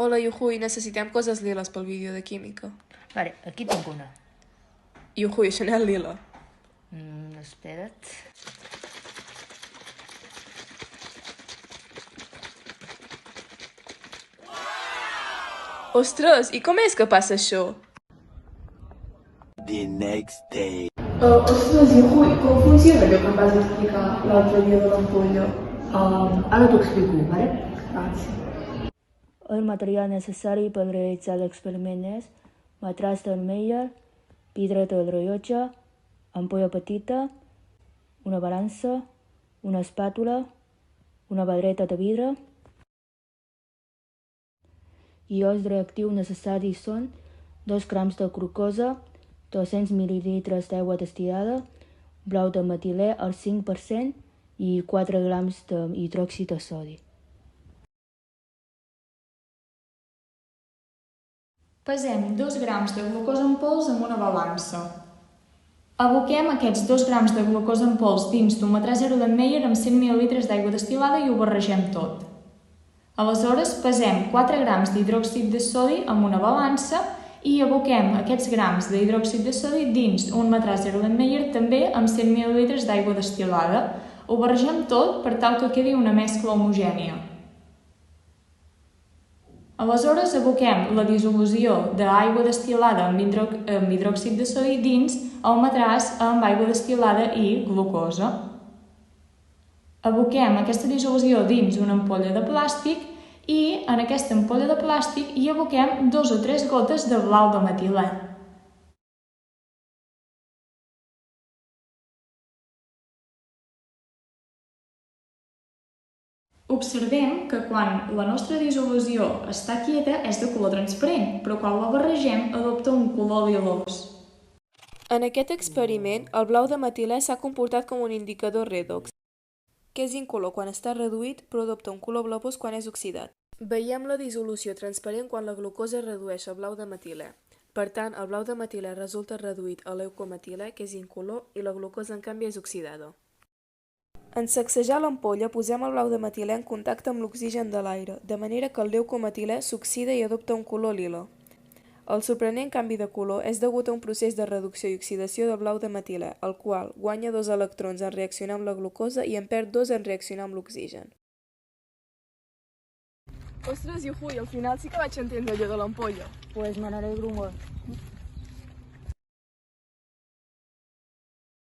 Hola, Yuhui, necessitem coses liles pel vídeo de química. Vale, aquí tinc una. Yuhui, això no és lila. Espera't. Ostres, i com és que passa això? The next day. Ostres, Yuhui, com funciona allò que em vas explicar l'altre dia de l'ampolla? Ara t'ho explico, vale? Gràcies. El material necessari per realitzar l'experiment és matràs del Meyer, vidret del rellotge, ampolla petita, una balança, una espàtula, una pedreta de vidre i els reactius necessaris són 2 grams de glucosa, 200 mil·lilitres d'aigua destil·lada, blau de metilè al 5% i 4 grams d'hidròxid de sodi. Pesem 2 grams de glucosa en pols amb una balança. Aboquem aquests 2 grams de glucosa en pols dins d'un metrà zero de Meyer amb 100 mil·lilitres d'aigua destil·lada i ho barregem tot. Aleshores, pesem 4 grams d'hidròxid de sodi amb una balança i aboquem aquests grams d'hidròxid de sodi dins un metrà zero de Meyer també amb 100 mil·lilitres d'aigua destil·lada. Ho barregem tot per tal que quedi una mescla homogènia. Aleshores, aboquem la dissolució d'aigua destil·lada amb hidròxid de sodi dins el matràs amb aigua destil·lada i glucosa. Aboquem aquesta dissolució dins una ampolla de plàstic i en aquesta ampolla de plàstic hi aboquem 2 o 3 gotes de blau de metilè. Observem que quan la nostra dissolució està quieta és de color transparent, però quan la barregem adopta un color lilós. En aquest experiment, el blau de metilè s'ha comportat com un indicador redox, que és incolor quan està reduït, però adopta un color blavós quan és oxidat. Veiem la dissolució transparent quan la glucosa es redueix al blau de metilè. Per tant, el blau de metilè resulta reduït a leucometilè, que és incolor, i la glucosa, en canvi, és oxidada. En sacsejar l'ampolla, posem el blau de metilè en contacte amb l'oxigen de l'aire, de manera que el leucometilè s'oxida i adopta un color lila. El sorprenent canvi de color és degut a un procés de reducció i oxidació del blau de metilè, el qual guanya 2 electrons en reaccionar amb la glucosa i en perd 2 en reaccionar amb l'oxigen. Ostres, Yuhui, al final sí que vaig entendre allò de l'ampolla. Pues me n'alegro molt.